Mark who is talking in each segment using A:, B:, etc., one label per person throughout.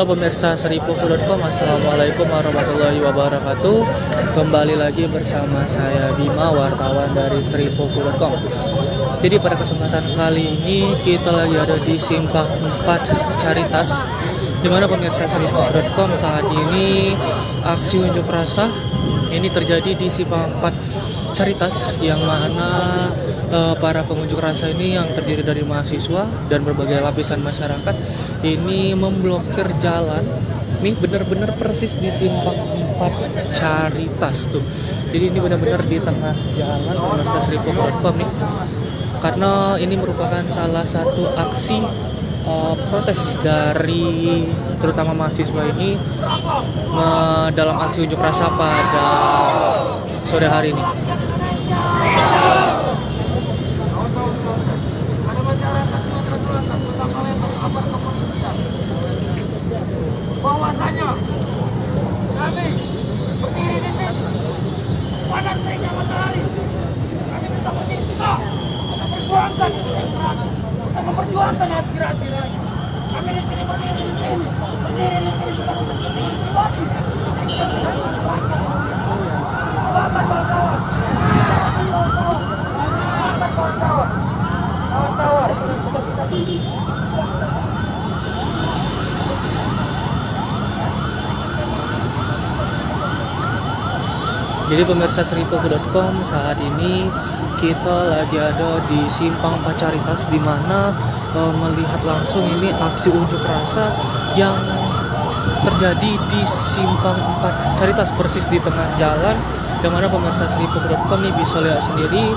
A: Halo pemirsa seripuku.com, assalamualaikum warahmatullahi wabarakatuh. Kembali lagi bersama saya Bima, wartawan dari seripuku.com. Jadi pada kesempatan kali ini kita lagi ada di Simpang 4 Caritas, dimana pemirsa seripuku.com saat ini aksi unjuk rasa ini terjadi di Simpang 4 Caritas, yang mana para pengunjuk rasa ini yang terdiri dari mahasiswa dan berbagai lapisan masyarakat ini memblokir jalan. Nih benar-benar persis di Simpang 4 Caritas tuh. Jadi ini benar-benar di tengah jalan pemirsa seripuku.com nih. Karena ini merupakan salah satu aksi protes dari terutama mahasiswa ini dalam aksi unjuk rasa pada sore hari ini.
B: Bahwasanya kami berdiri di sini panas teriknya matahari, kami tetap berdiri kita memperjuangkan kita memperjuangkan aspirasi rakyat. Kami di sini berdiri di sini bukan untuk kepentingan pribadi. Kawan-kawan,
A: Jadi pemirsa seripuku.com, saat ini kita lagi ada di Simpang 4 Caritas, di mana melihat langsung ini aksi unjuk rasa yang terjadi di Simpang 4 Caritas, persis di tengah jalan, yang mana pemirsa seripuku.com ini bisa lihat sendiri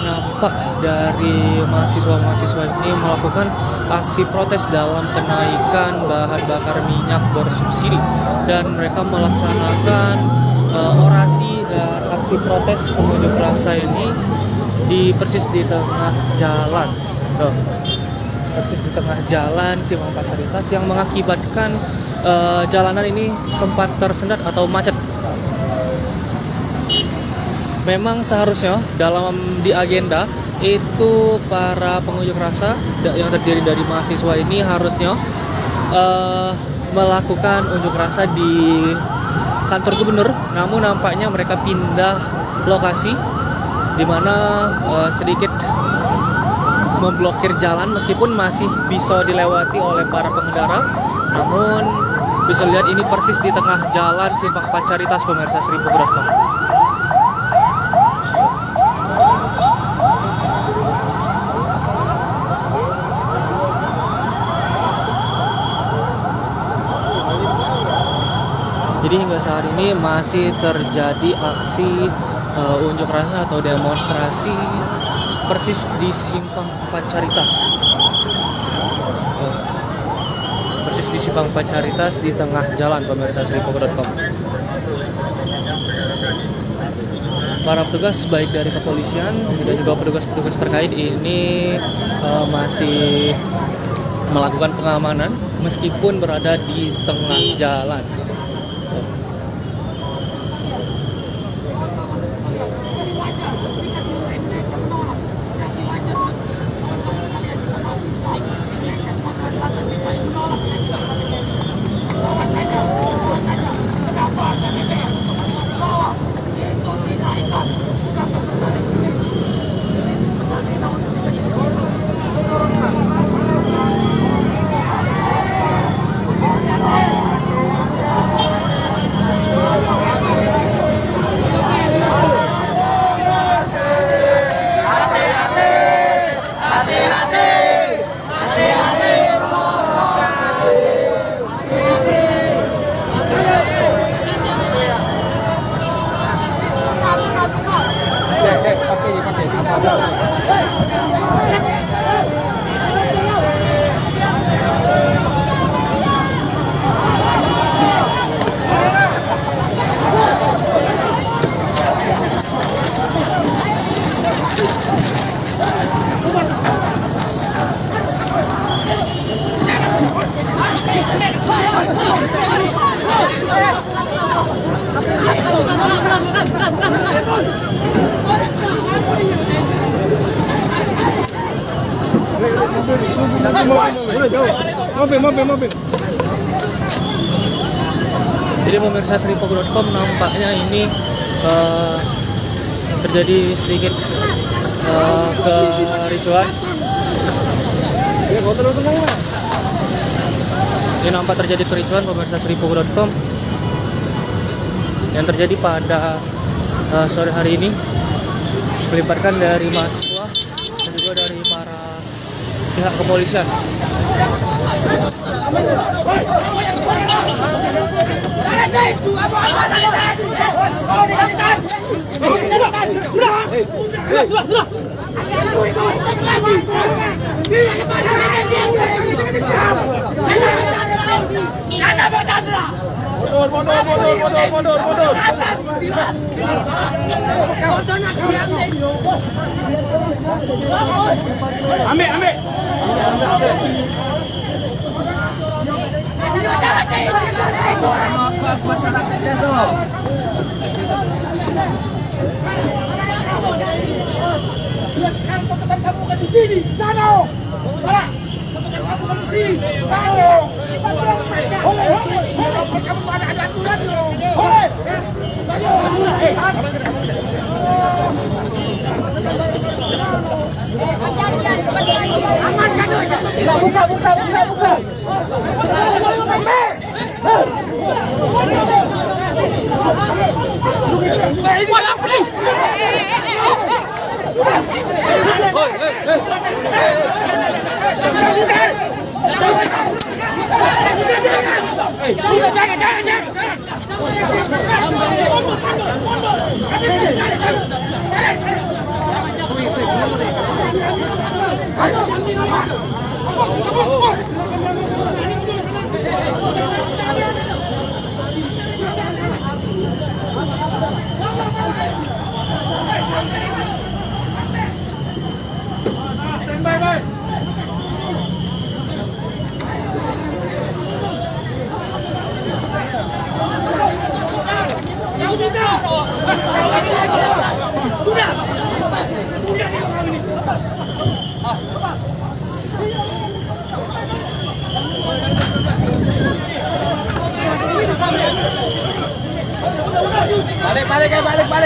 A: nampak dari mahasiswa-mahasiswa ini melakukan aksi protes dalam kenaikan bahan bakar minyak bersubsidi, dan mereka melaksanakan orasi dan aksi protes pengunjuk rasa ini persis di tengah jalan, persis di tengah jalan Simpang 4 Caritas, yang mengakibatkan jalanan ini sempat tersendat atau macet. Memang seharusnya di agenda itu para pengunjuk rasa yang terdiri dari mahasiswa ini harusnya melakukan unjuk rasa di kantor gubernur, namun nampaknya mereka pindah lokasi, di mana sedikit memblokir jalan meskipun masih bisa dilewati oleh para pengendara. Namun bisa lihat ini persis di tengah jalan Simpang 4 Caritas pemirsa seripuku.com. Jadi hingga saat ini masih terjadi aksi unjuk rasa atau demonstrasi persis di Simpang 4 Caritas. Persis di Simpang 4 Caritas di tengah jalan pemirsa seripuku.com. Para petugas baik dari kepolisian dan juga petugas-petugas terkait ini masih melakukan pengamanan meskipun berada di tengah jalan.
C: Mobil.
A: Jadi pemirsa Sripo.com, nampaknya ini terjadi sedikit kericuhan. Ini nampak terjadi kericuhan pemirsa Sripo.com yang terjadi pada sore hari ini, melibatkan dari mahasiswa dan juga dari para pihak kepolisian.
B: Ambil. Sekarang tempat kamu bukan di sini, di sana. Salah. Tempat kamu bukan di sini. Tahu. Kamu ada aturan loh. Aman kan? Buka.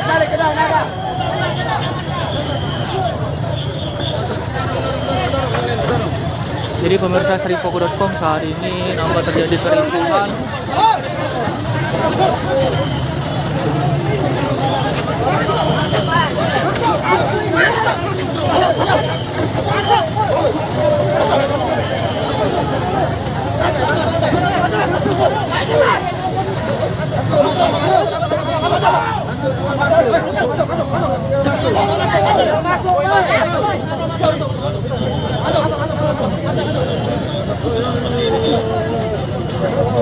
B: Balik ke dalam.
A: Jadi pemirsa Sripo.com, saat ini nampak terjadi kericuhan.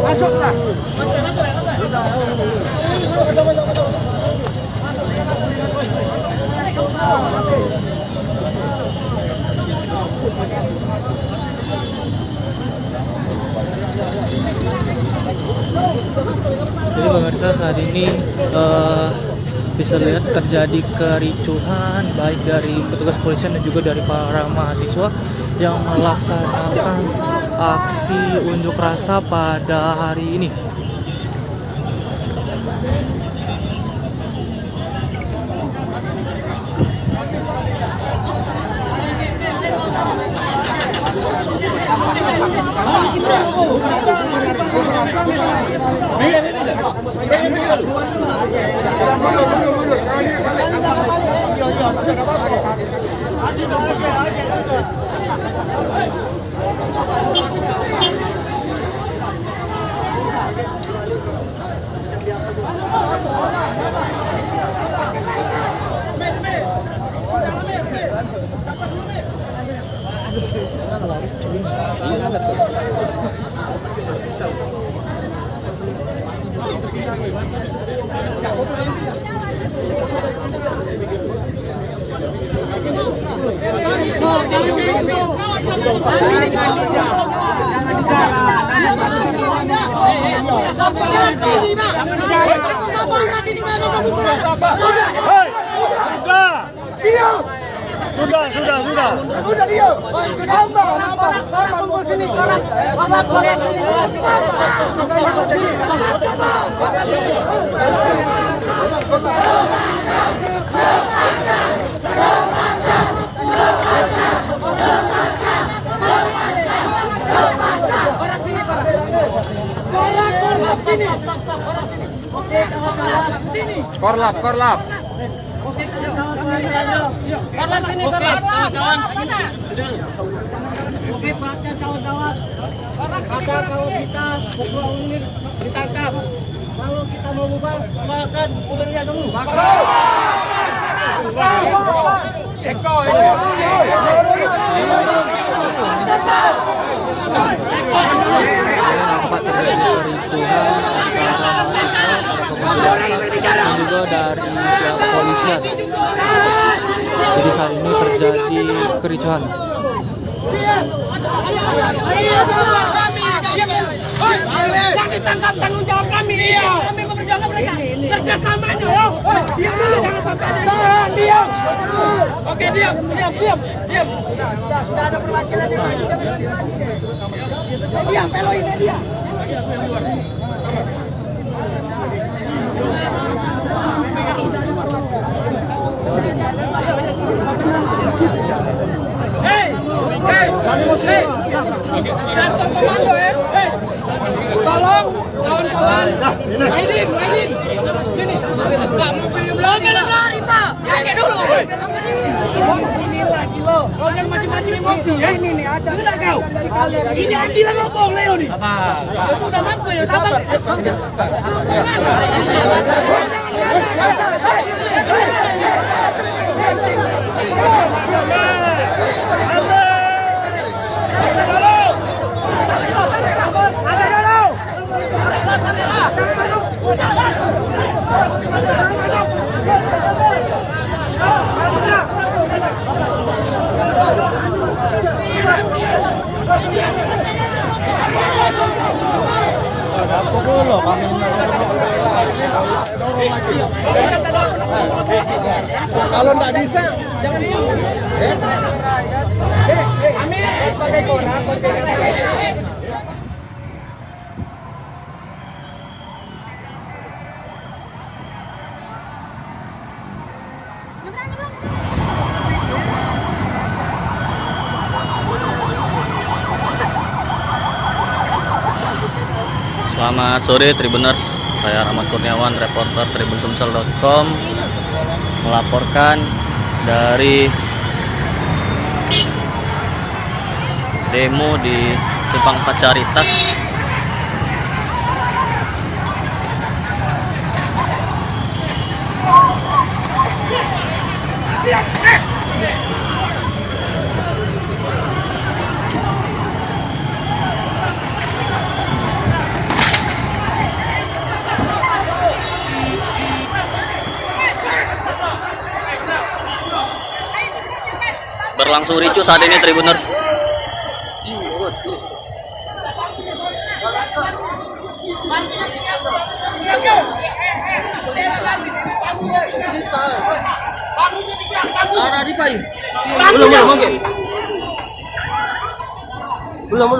B: Masuklah.
A: Jadi pemirsa, saat ini bisa lihat terjadi kericuhan baik dari petugas kepolisian dan juga dari para mahasiswa yang melaksanakan aksi unjuk rasa pada hari ini. Sudah diam. Aman. Sini sekarang.
C: Korlap.
B: Korlap sini, kawan. Oke, perhatian kawan-kawan. Apa kalau kita pukul unir ditangkap? Kalau kita mau bubar, makan ularnya dulu.
A: Nampak terjadi kericuhan antara mahasiswa, para pemuda dan juga dari pihak kepolisian. Jadi saat ini terjadi kericuhan.
B: Yang ditangkap tanggung jawab kami. Kami memperjuangkan mereka. Kerjasama aja ya. Diam dulu. Jangan sampai ada. Diam. Oke, diam. Sudah ada perwakilan di sini. Diam, pelo ini dia. Hei, kantor komando ya. Tolong kawan-kawan. Mainin. Sini. Pak mobil belum lari, Pak. Jangan dulu. Sini lagi lo. Kau jangan macam-macam emosi ya. Ini nih ada. Sudah kau. Ini adilan ngomong Leo nih. Apa? Sudah mampu ya, sabar.
C: Kalau nggak bisa, jangan pakai koran,
D: Selamat sore Tribuners, saya Rahmat Kurniawan, reporter TribunSumsel.com melaporkan dari demo di Simpang Pacaritas. Berlangsung ricuh saat ini Tribuners.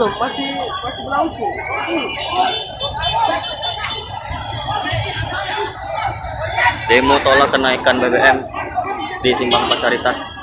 C: belum masih berlangsung.
D: Demo tolak kenaikan BBM di Simpang Pacaritas.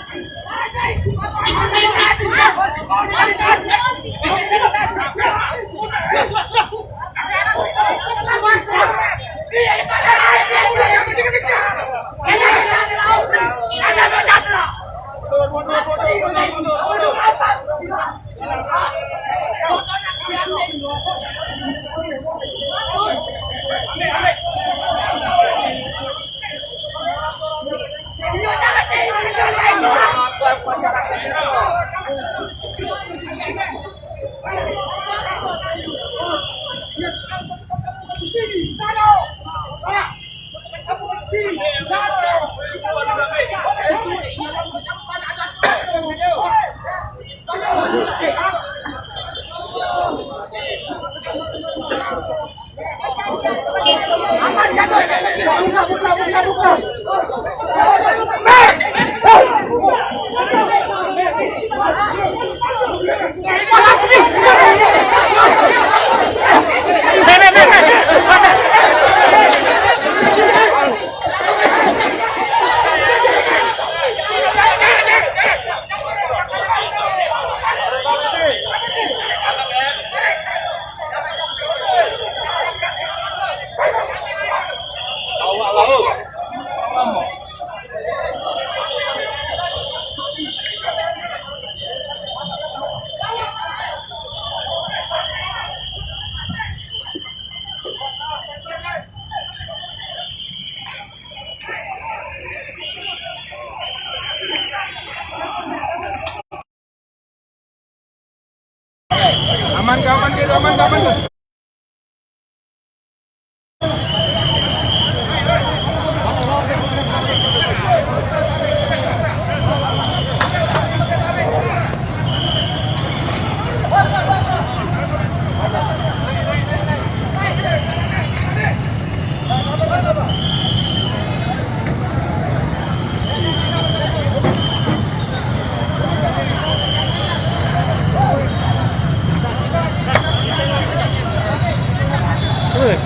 C: Aman kapan gitu, aman kapan tuh?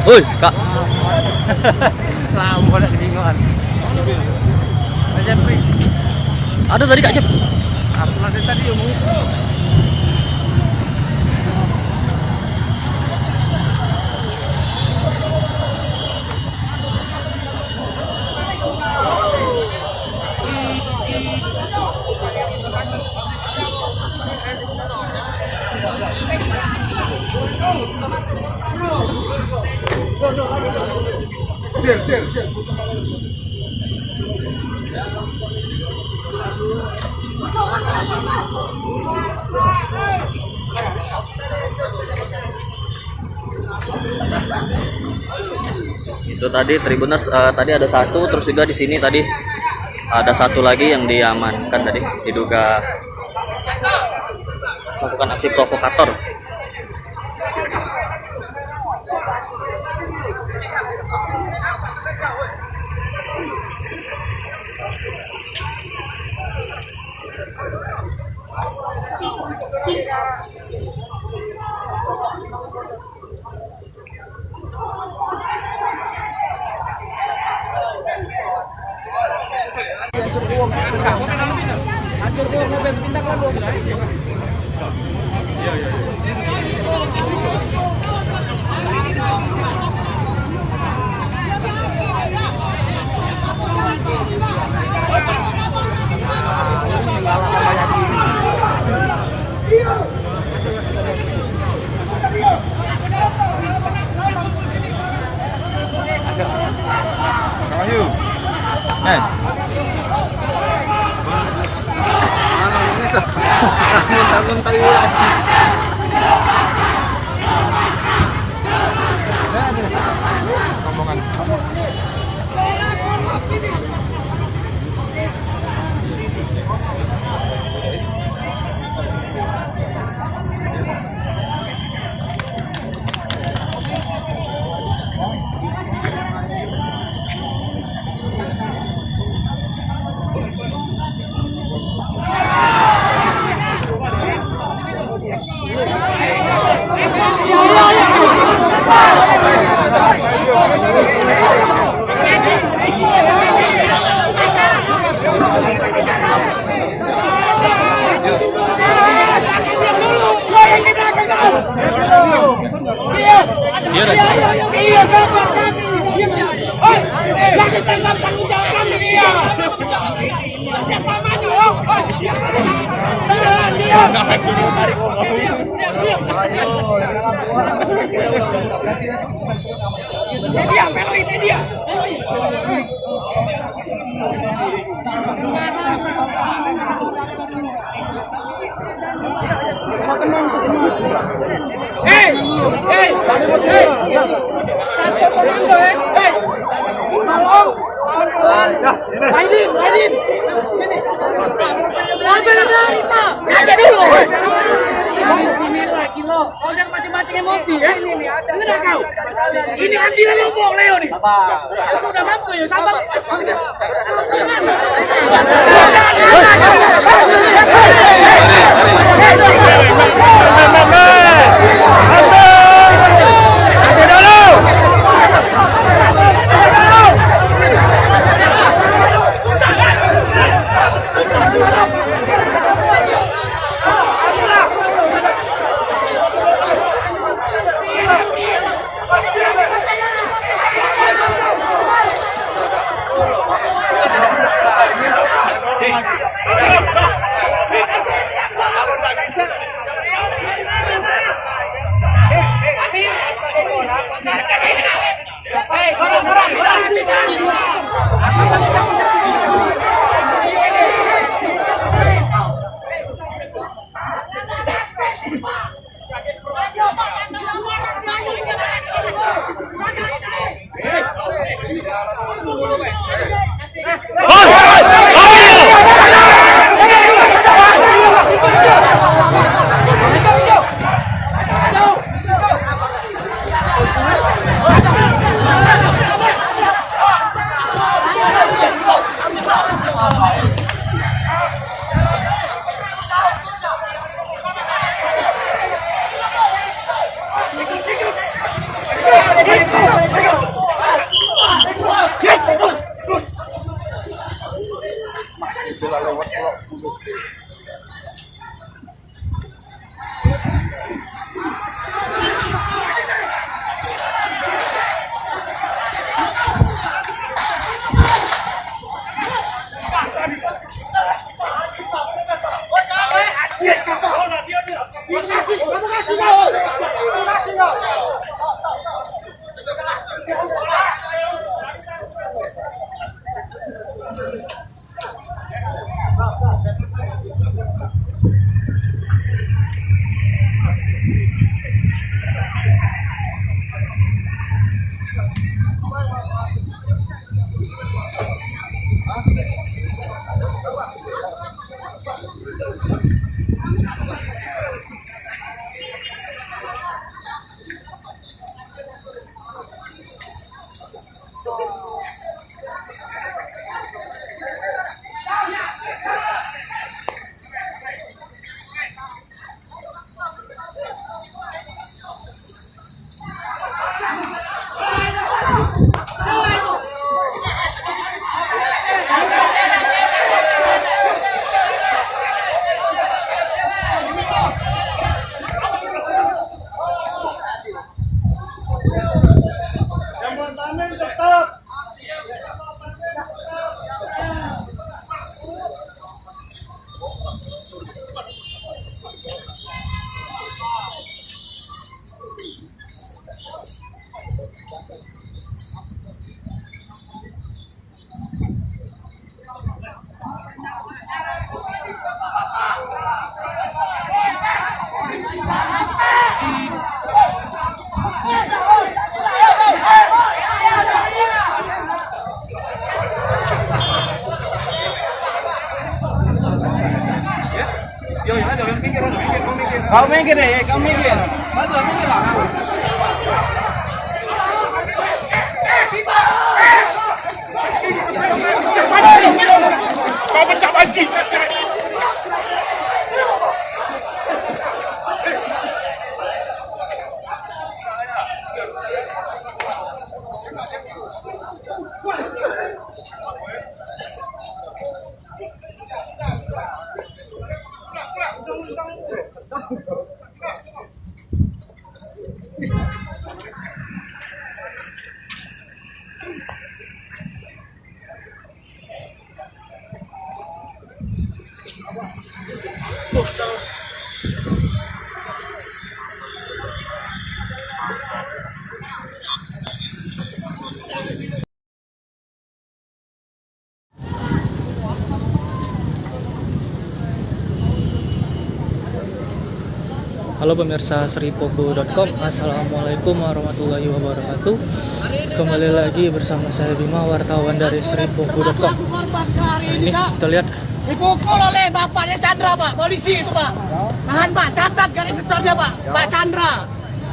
D: Woi, Kak.
C: Lama nak ketinggalan. Aja pi.
D: Ada tadi Kak Cep.
C: Aku nanti tadi omong. Cil.
D: Itu tadi Tribuners, tadi ada satu, terus juga di sini tadi ada satu lagi yang diamankan tadi, diduga melakukan aksi provokator.
C: Ayo. Muntah-muntah ulas. Omongan.
B: Iya, sabar kami. Hei, jangan tangkap tanggung jawab kami dia. Siapa maju? Dia peloin dia. Hei, kami bos hei. Satu komando hei. Tolong. Aidin. Sini. Sampai lari, Pak. Aja dulu. Sini lagi lo. Kau jangan macam-macam emosi ya. Ini ada. Dengar kau. Ini Andi Lombok Leo nih. Ya sudah mampu ya, sabar.
C: Kau minggir deh, kau minggir. Bantu minggir lah. Kau pecah anjing.
A: Halo pemirsa sripoku.com, assalamualaikum warahmatullahi wabarakatuh. Kembali lagi bersama saya Bima, wartawan dari sripoku.com. Ini kita lihat
B: Dipukul oleh bapaknya Chandra, Pak. Polisi itu, Pak. Tahan, Pak. Catat garis besarnya, Pak. Pak Chandra.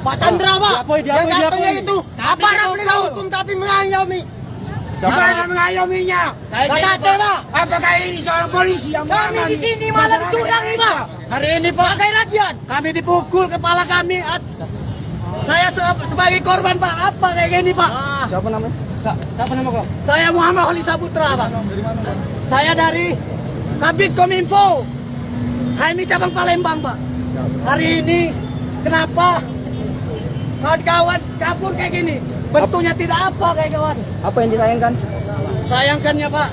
B: Pak Chandra, Pak. Yang katanya itu aparat penegak hukum tapi mengayomi. Siapa yang mengayominya? Kata, Pak. Apakah ini seorang polisi yang kami di sini malam curang ini, Pak. Hari ini, Pak. Pakai rakyat. Kami dipukul kepala kami. Saya sebagai korban, Pak. Apa kayak gini, Pak?
C: Siapa namanya? Siapa nama kau?
B: Saya Muhammad Holly Saputra, Pak. Saya dari Kabit Kominfo, HMI cabang Palembang, Pak. Hari ini kenapa kawan-kawan kabur kayak gini? Bentuknya tidak apa kayak kawan.
C: Apa yang disayangkan?
B: Sayangkannya, Pak,